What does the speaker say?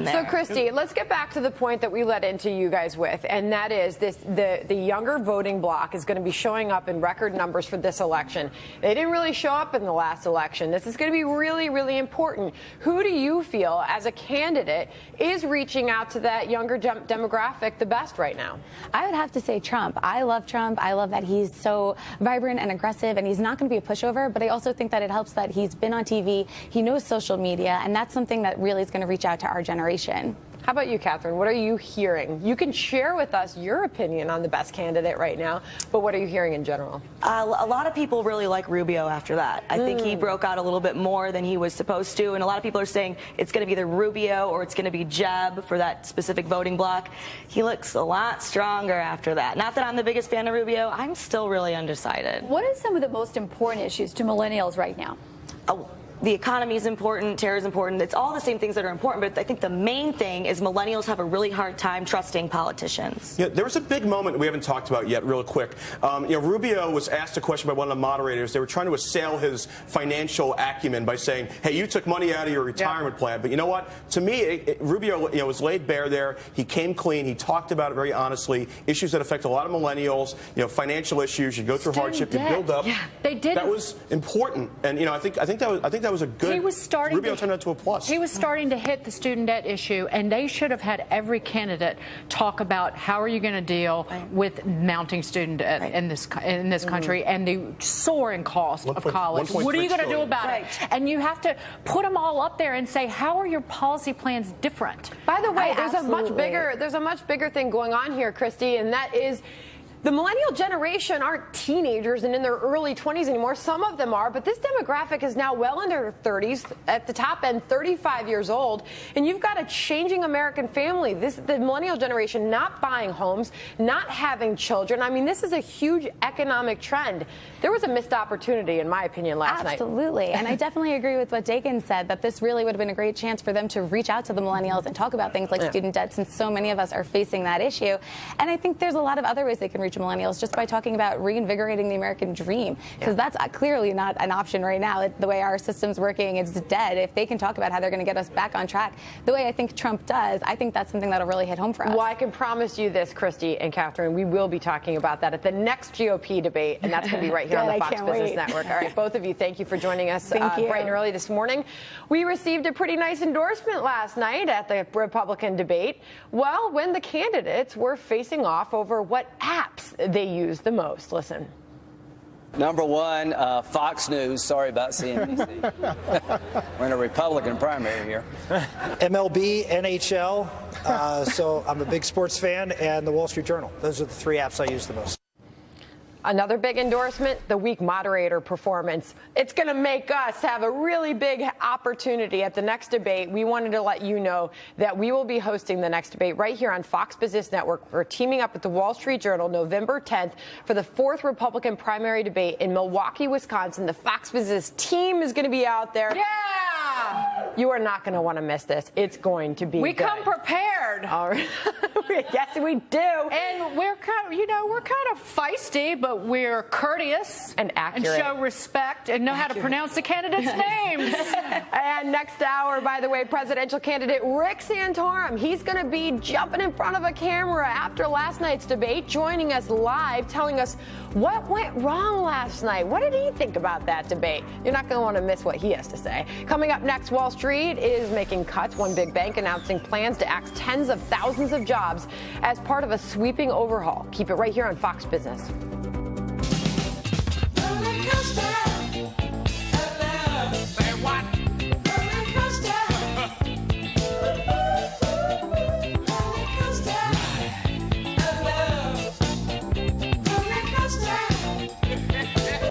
So, Christy, let's get back to the point that we led into you guys with, and that is the younger voting bloc is going to be showing up in record numbers for this election. They didn't really show up in the last election. This is going to be really, really important. Who do you feel, as a candidate, is reaching out to that younger demographic the best right now? I would have to say Trump. I love Trump. I love that he's so vibrant and aggressive, and he's not going to be a pushover, but I also think that it helps that he's been on TV, he knows social media, and that's something that really is going to reach out to our generation. How about you, Katherine? What are you hearing? You can share with us your opinion on the best candidate right now, but what are you hearing in general? A lot of people really like Rubio after that. I think he broke out a little bit more than he was supposed to, and a lot of people are saying it's going to be either Rubio or it's going to be Jeb for that specific voting block. He looks a lot stronger after that. Not that I'm the biggest fan of Rubio. I'm still really undecided. What are some of the most important issues to millennials right now? Oh, the economy is important, terror is important. It's all the same things that are important, but I think the main thing is millennials have a really hard time trusting politicians. Yeah, there was a big moment we haven't talked about yet, real quick. Rubio was asked a question by one of the moderators. They were trying to assail his financial acumen by saying, hey, you took money out of your retirement plan. But you know what? To me, Rubio was laid bare there. He came clean. He talked about it very honestly. Issues that affect a lot of millennials, financial issues. You go through hardship, you build up. Yeah, they did. That was important. And, I think that was a good. Rubio turned out to a plus. He was starting to hit the student debt issue, and they should have had every candidate talk about how are you going to deal with mounting student debt in this country and the soaring cost of college. What are you going to do about it? And you have to put them all up there and say, how are your policy plans different? By the way, there's a much bigger thing going on here, Christy, and that is the millennial generation aren't teenagers and in their early 20s anymore. Some of them are, but this demographic is now well into their 30s, at the top end 35 years old, and you've got a changing American family. The millennial generation not buying homes, not having children. I mean, this is a huge economic trend. There was a missed opportunity, in my opinion, last night. Absolutely, and I definitely agree with what Dakin said, that this really would have been a great chance for them to reach out to the millennials and talk about things like student debt, since so many of us are facing that issue. And I think there's a lot of other ways they can reach millennials, just by talking about reinvigorating the American dream, because that's clearly not an option right now. The way our system's working, it's dead. If they can talk about how they're going to get us back on track the way I think Trump does, I think that's something that'll really hit home for us. Well, I can promise you this, Christy and Katherine, we will be talking about that at the next GOP debate, and that's going to be right here on the Fox Business Network. All right, both of you, thank you for joining us bright and early this morning. We received a pretty nice endorsement last night at the Republican debate. Well, when the candidates were facing off over what apps they use the most. Listen. Number one, Fox News. Sorry about CNBC. We're in a Republican primary here. MLB, NHL. So I'm a big sports fan, and the Wall Street Journal. Those are the three apps I use the most. Another big endorsement, the weak moderator performance. It's going to make us have a really big opportunity at the next debate. We wanted to let you know that we will be hosting the next debate right here on Fox Business Network. We're teaming up with the Wall Street Journal November 10th for the 4th Republican primary debate in Milwaukee, Wisconsin. The Fox Business team is going to be out there. Yeah! You are not going to want to miss this. It's going to be We good. come prepared. All right. Yes, we do. And we're kind of feisty, but we're courteous and accurate and show respect and know how to pronounce the candidates' names. And next hour, by the way, presidential candidate Rick Santorum, he's going to be jumping in front of a camera after last night's debate, joining us live, telling us what went wrong last night. What did he think about that debate? You're not going to want to miss what he has to say. Coming up next, Wall Street is making cuts. One big bank announcing plans to axe tens of thousands of jobs as part of a sweeping overhaul. Keep it right here on Fox Business.